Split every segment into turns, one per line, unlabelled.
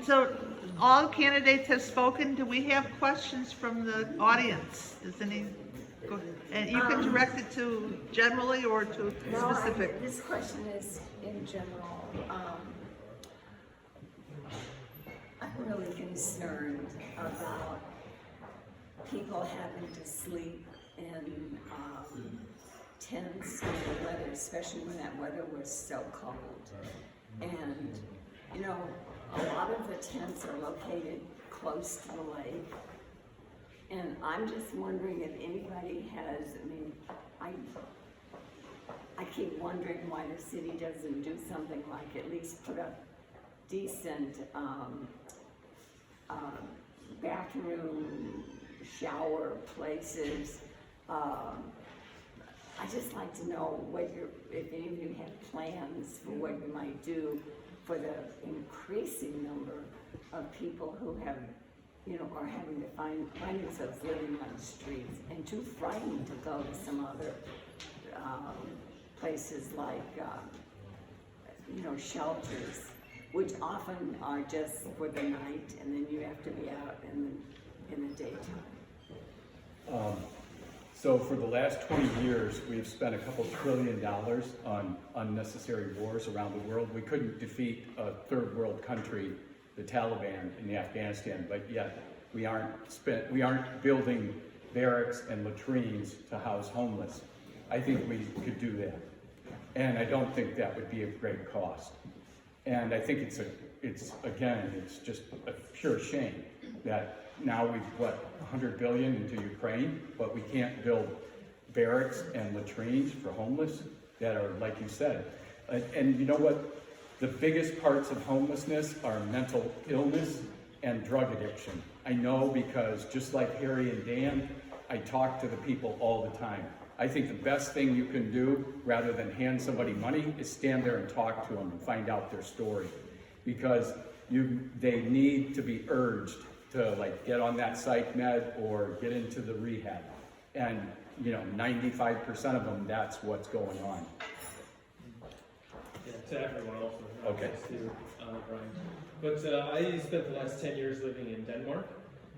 So all candidates have spoken. Do we have questions from the audience? Does any, and you can direct it to generally or to specific.
This question is in general. I'm really concerned about people having to sleep in tents in the weather, especially when that weather was so cold. And, you know, a lot of the tents are located close to the lake. And I'm just wondering if anybody has, I keep wondering why the city doesn't do something like at least put up decent bathroom, shower places. I just like to know what if any of you have plans for what you might do for the increasing number of people who have, you know, are having to find themselves living on the streets and too frightened to go to some other places like, you know, shelters, which often are just for the night, and then you have to be out in the daytime.
So for the last 20 years, we've spent a couple $1 trillion on unnecessary wars around the world. We couldn't defeat a third world country, the Taliban in Afghanistan, but yet we aren't building barracks and latrines to house homeless. I think we could do that. And I don't think that would be a great cost. And I think it's just a pure shame that now we've put $100 billion into Ukraine, but we can't build barracks and latrines for homeless that are, like you said. And you know what? The biggest parts of homelessness are mental illness and drug addiction. I know because just like Harry and Dan, I talk to the people all the time. I think the best thing you can do, rather than hand somebody money, is stand there and talk to them and find out their story. Because they need to be urged to like get on that psych med or get into the rehab. And you know, 95% of them, that's what's going on.
Yeah, to everyone also.
Okay.
To you, Brian. But I spent the last 10 years living in Denmark,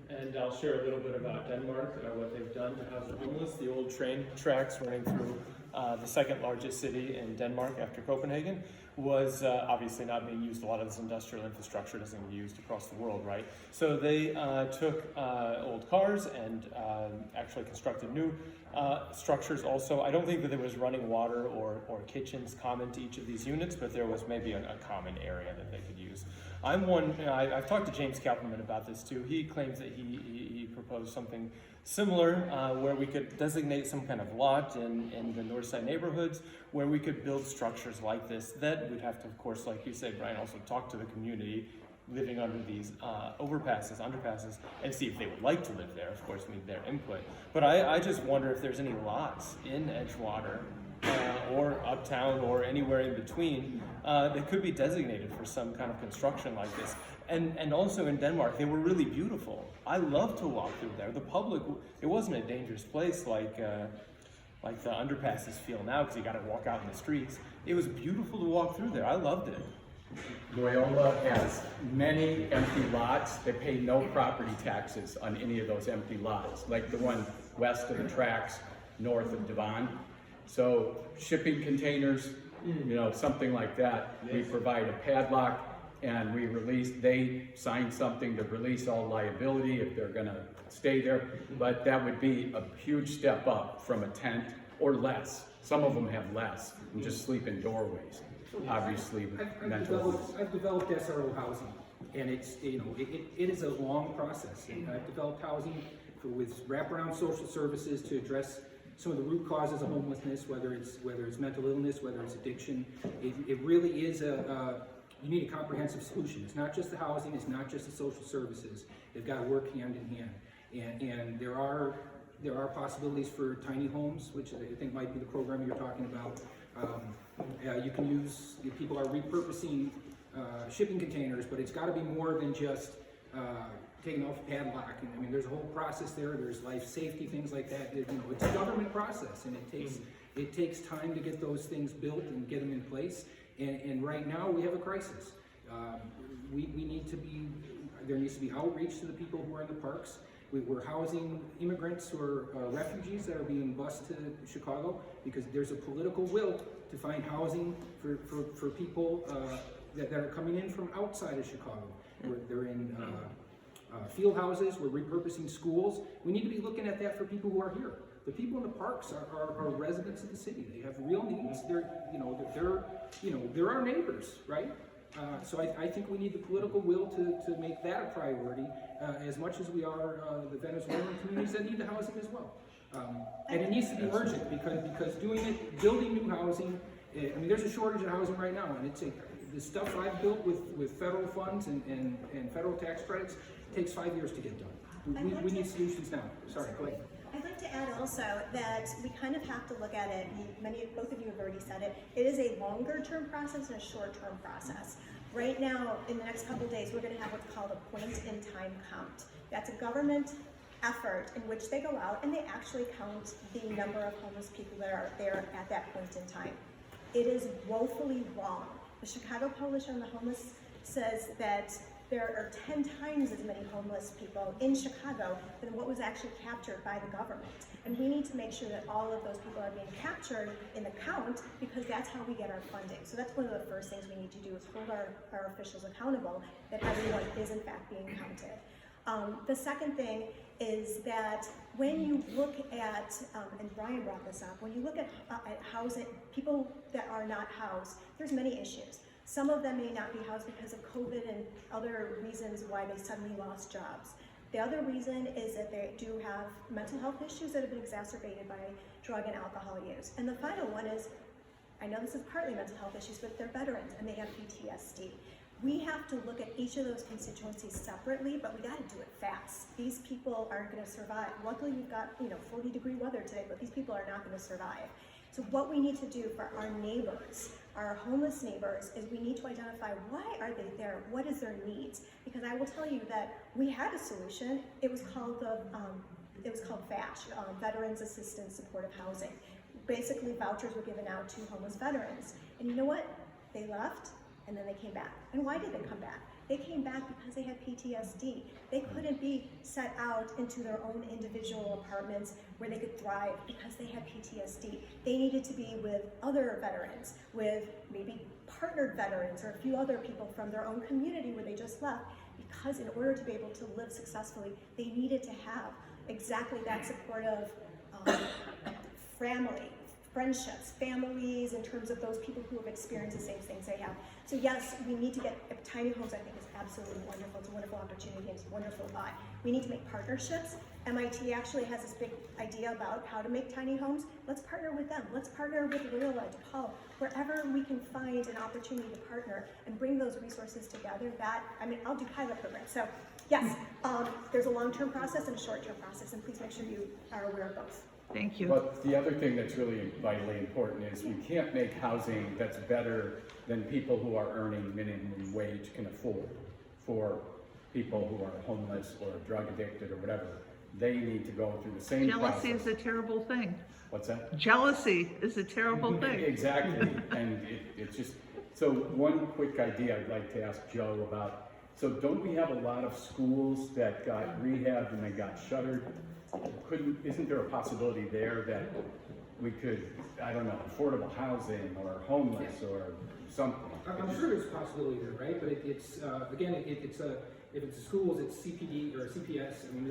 and I'll share a little bit about Denmark, what they've done to house the homeless. The old train tracks running through the second largest city in Denmark after Copenhagen was obviously not being used. A lot of this industrial infrastructure doesn't get used across the world, right? So they took old cars and actually constructed new structures also. I don't think that there was running water or kitchens common to each of these units, but there was maybe a common area that they could use. I've talked to James Kappelman about this too. He claims that he proposed something similar where we could designate some kind of lot in the Northside neighborhoods where we could build structures like this. That we'd have to, of course, like you said, Brian, also talk to the community living under these underpasses, and see if they would like to live there. Of course, need their input. But I just wonder if there's any lots in Edgewater or uptown or anywhere in between that could be designated for some kind of construction like this. And also in Denmark, they were really beautiful. I love to walk through there. The public, it wasn't a dangerous place like the underpasses feel now, because you got to walk out in the streets. It was beautiful to walk through there. I loved it.
Loyola has many empty lots. They pay no property taxes on any of those empty lots, like the one west of the tracks, north of Devon. So shipping containers, you know, something like that, we provide a padlock, and they sign something to release all liability if they're gonna stay there. But that would be a huge step up from a tent or less. Some of them have less and just sleep in doorways. Obviously,
I've developed SRO housing, and it's, you know, it is a long process. And I've developed housing with wraparound social services to address some of the root causes of homelessness, whether it's mental illness, whether it's addiction. It really is you need a comprehensive solution. It's not just the housing, it's not just the social services. They've got to work hand in hand. And there are possibilities for tiny homes, which I think might be the program you're talking about. You can use, people are repurposing shipping containers, but it's got to be more than just taking off a padlock. And, I mean, there's a whole process there. There's life safety, things like that. You know, it's a government process, and it takes time to get those things built and get them in place. And right now we have a crisis. We need there needs to be outreach to the people who are in the parks. We're housing immigrants who are refugees that are being bused to Chicago because there's a political will to find housing for people that are coming in from outside of Chicago. They're in field houses, we're repurposing schools. We need to be looking at that for people who are here. The people in the parks are residents of the city. They have real needs. They're our neighbors, right? So I think we need the political will to make that a priority as much as we are the Venezuelan communities that need the housing as well. And it needs to be urgent because building new housing, I mean, there's a shortage of housing right now, and the stuff I've built with federal funds and federal tax credits takes 5 years to get done. We need solutions now. Sorry, go ahead.
I'd like to add also that we kind of have to look at it, both of you have already said it, it is a longer term process and a short term process. Right now, in the next couple of days, we're going to have what's called a point in time count. That's a government effort in which they go out and they actually count the number of homeless people that are there at that point in time. It is woefully wrong. The Chicago Coalition on the Homeless says that there are 10 times as many homeless people in Chicago than what was actually captured by the government. And we need to make sure that all of those people are being captured in the count because that's how we get our funding. So that's one of the first things we need to do is hold our officials accountable that everyone is in fact being counted. The second thing is that when you look at, and Brian brought this up, when you look at housing, people that are not housed, there's many issues. Some of them may not be housed because of COVID and other reasons why they suddenly lost jobs. The other reason is that they do have mental health issues that have been exacerbated by drug and alcohol use. And the final one is, I know this is partly mental health issues, but they're veterans and they have PTSD. We have to look at each of those constituencies separately, but we got to do it fast. These people aren't going to survive. Luckily, we've got 40-degree weather today, but these people are not going to survive. So what we need to do for our neighbors, our homeless neighbors, is we need to identify why are they there, what is their needs? Because I will tell you that we had a solution. It was called VASH, Veterans Assistance Supportive Housing. Basically, vouchers were given out to homeless veterans, and you know what? They left, and then they came back. And why did they come back? They came back because they had PTSD. They couldn't be set out into their own individual apartments where they could thrive because they had PTSD. They needed to be with other veterans, with maybe partnered veterans or a few other people from their own community where they just left, because in order to be able to live successfully, they needed to have exactly that supportive family, friendships, families, in terms of those people who have experienced the same things they have. So yes, we need to get tiny homes. I think is absolutely wonderful. It's a wonderful opportunity. It's a wonderful thought. We need to make partnerships. MIT actually has this big idea about how to make tiny homes. Let's partner with them. Let's partner with Loyola, DePaul, wherever we can find an opportunity to partner and bring those resources together. I'll do pilot programs. So yes, there's a long-term process and a short-term process, and please make sure you are aware of both.
Thank you.
But the other thing that's really vitally important is we can't make housing that's better than people who are earning minimum wage can afford. For people who are homeless or drug addicted or whatever, they need to go through the same process.
Jealousy is a terrible thing.
What's that?
Jealousy is a terrible thing.
Exactly, and it's just, so one quick idea I'd like to ask Joe about. So don't we have a lot of schools that got rehabbed and they got shuttered? Isn't there a possibility there that we could, I don't know, affordable housing or homeless or something?
I'm sure there's a possibility there, right? But it's again, if it's a schools, it's CPD or CPS. I mean,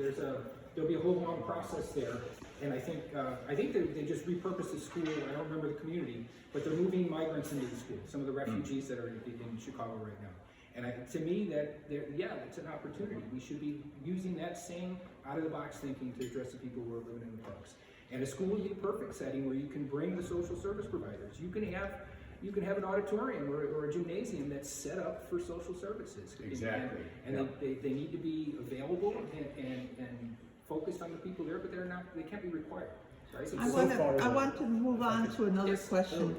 there'll be a whole long process there, and I think they just repurposed the school. I don't remember the community, but they're moving migrants into the school. Some of the refugees that are in Chicago right now. And to me, it's an opportunity. We should be using that same out-of-the-box thinking to address the people who are living in the parks. And a school would be a perfect setting where you can bring the social service providers. You can have an auditorium or a gymnasium that's set up for social services.
Exactly.
And they need to be available and focused on the people there, but they can't be required. Right? So
I want to move on to another
Yes.
question.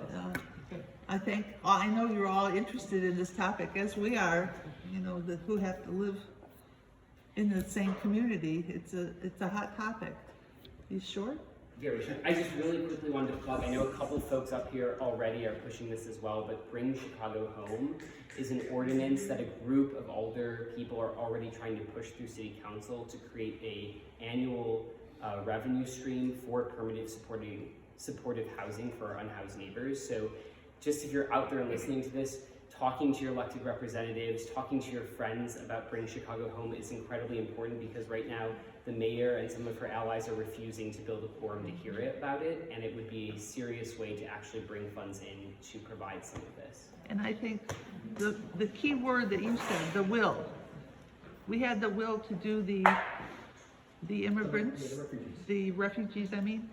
I know you're all interested in this topic, as we are, who have to live in the same community. It's a hot topic. You sure?
Very short. I just really quickly wanted to plug, I know a couple folks up here already are pushing this as well, but Bring Chicago Home is an ordinance that a group of older people are already trying to push through City Council to create a annual revenue stream for permanent supportive housing for our unhoused neighbors. So just if you're out there listening to this, talking to your elected representatives, talking to your friends about Bring Chicago Home is incredibly important, because right now the mayor and some of her allies are refusing to build a quorum to hear about it, and it would be a serious way to actually bring funds in to provide some of this.
And I think the key word that you said, the will. We had the will to do the immigrants, the refugees, I mean.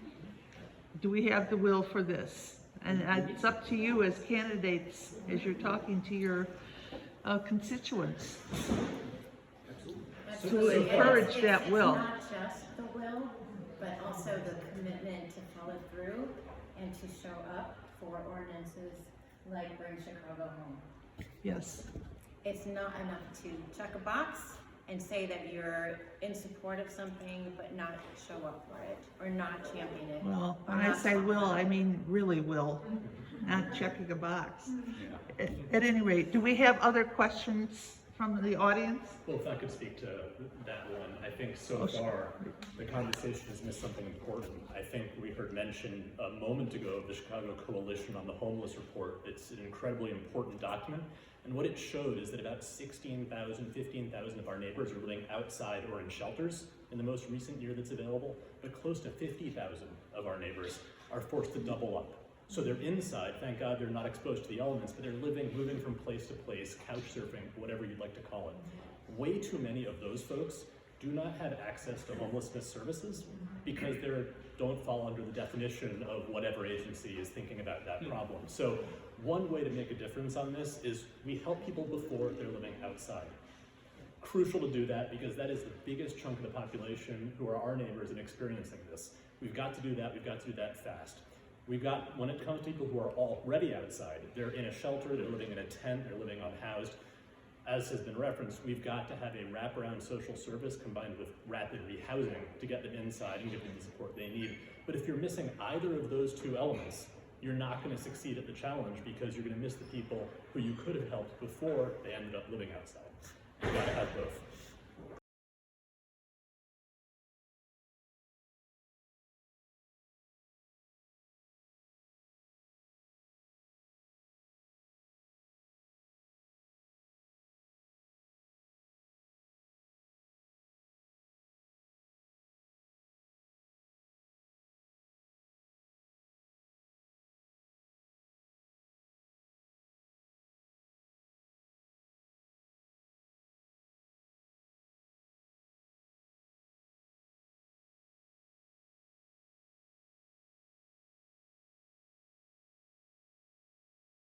Do we have the will for this? And it's up to you as candidates, as you're talking to your constituents, to encourage that will.
It's not just the will, but also the commitment to follow through and to show up for ordinances like Bring Chicago Home.
Yes.
It's not enough to check a box and say that you're in support of something, but not show up for it, or not champion it.
Well,
or
when I
not
say
talk
will,
about
I
it.
mean really will, not checking a box. At any rate, do we have other questions from the audience?
Well, if I could speak to that one, I think so far the conversation has missed something important. I think we heard mention a moment ago of the Chicago Coalition on the Homeless Report. It's an incredibly important document, and what it showed is that about 16,000, 15,000 of our neighbors are living outside or in shelters in the most recent year that's available, but close to 50,000 of our neighbors are forced to double up. So they're inside, thank God they're not exposed to the elements, but they're moving from place to place, couch surfing, whatever you'd like to call it. Way too many of those folks do not have access to homelessness services because they don't fall under the definition of whatever agency is thinking about that problem. So one way to make a difference on this is we help people before they're living outside. Crucial to do that because that is the biggest chunk of the population who are our neighbors and experiencing this. We've got to do that, we've got to do that fast. We've got, when it comes to people who are already outside, they're in a shelter, they're living in a tent, they're living unhoused. As has been referenced, we've got to have a wraparound social service combined with rapid rehousing to get them inside and give them the support they need. But if you're missing either of those two elements, you're not going to succeed at the challenge because you're going to miss the people who you could have helped before they ended up living outside. You've got to have both.